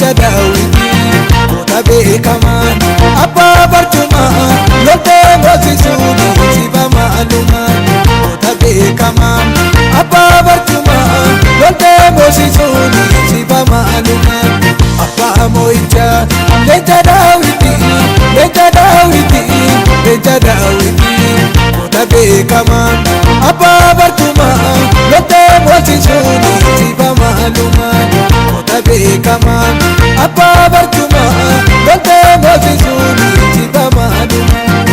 leenca daawwitii goota beekamaan abbaa barcumaa loltee moosisuuni sifa maalumaan goota beekamaan abbaa barcumaa loltee moosisuuni sifa maalumaan abbaa moo'ichaa leenca daawwitii leenca daawwitii leenca daawwitii goota beekamaan abbaa barcumaa loltee moosisuuni sifa maalumaan goota beekamaan abbaa barcumaa loltee moosisuuni sifa maalumaan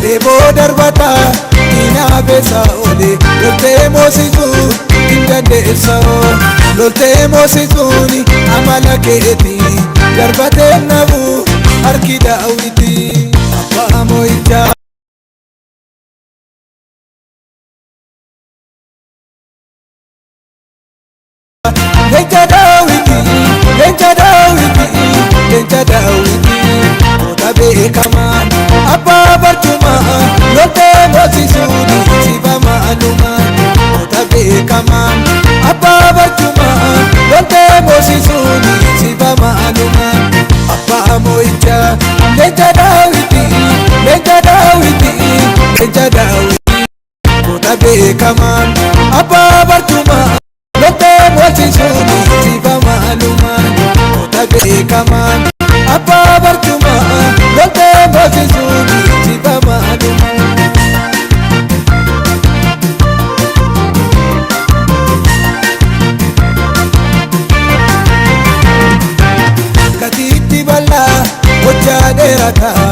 deeboo darbataa diinaa beesaa oole loltee moosisuu hin dandeessa'oo loltee moosisuuni amala keetii darbatee nabuu harki daawwitii abbaa moo'ichaa leenca daawwitii leenca daawwitii leenca daawwitii goota beekamaan abbaa barcumaa loltee moosisuuni sifa maalumaan goota beekamaan abbaa barcumaa loltee moosisuuni sifa maalumaan abbaa moo'ichaa leenca daawwitii leenca daawwitii leenca daawwitii goota beekamaan abbaa barcumaa loltee moosisuuni sifa maalumaan goota beekamaan abbaa barcumaa loltee moosisuuni sifa maalumaan gatiitti bal'aa hojjaa dheerataa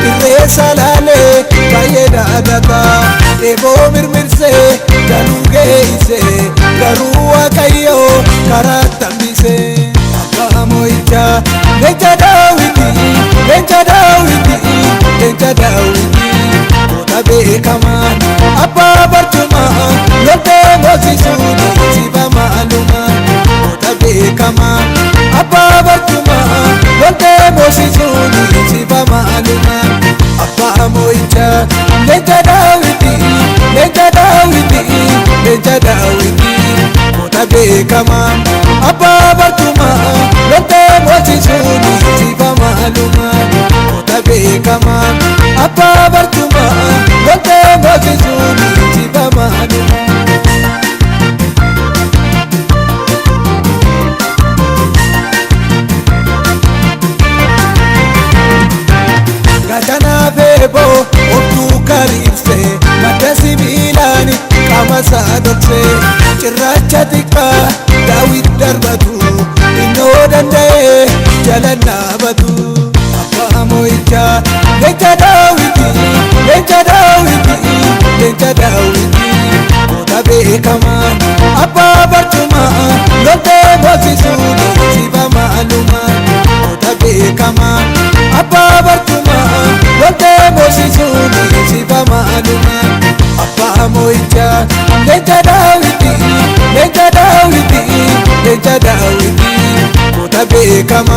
irree salaalee baay'ee daadataa deeboo mirmirsee galuu geessee garuu waaqayyoo karaa tambisee abbaa moo'ichaa leenca daawwitii leenca daawwitii leenca daawwitii goota beekamaan abbaa barcumaa loltee moosisuuni sifa maalumaan goota beekamaan abbaa barcumaa loltee moosisuuni sifa maalumaan abbaa moo'ichaa leenca daawwitii leenca daawwitii leenca daawwitii goota beekamaan abbaa barcumaa loltee moosisuuni sifa maalumaan goota beekamaan abbaa barcumaa loltee moosisuuni sifa maalumaan gatanaa feeboo obduu kariibsee madda sibiilaani qaama isaa dhoksee cirracha xiqqaa daawit darbatu innoo danda'ee jala dhaabatu abbaa moo'ichaa leenca daawwitii leenca daawwitii leenca daawwitii goota beekamaan abbaa barcumaa loltee moosisuuni sifa maalumaan goota beekamaan abbaa barcumaa loltee moosisuuni sifa maalumaan abbaa moo'ichaa leenca daawwitii leenca daawwitii leenca daawwitii goota beekamaan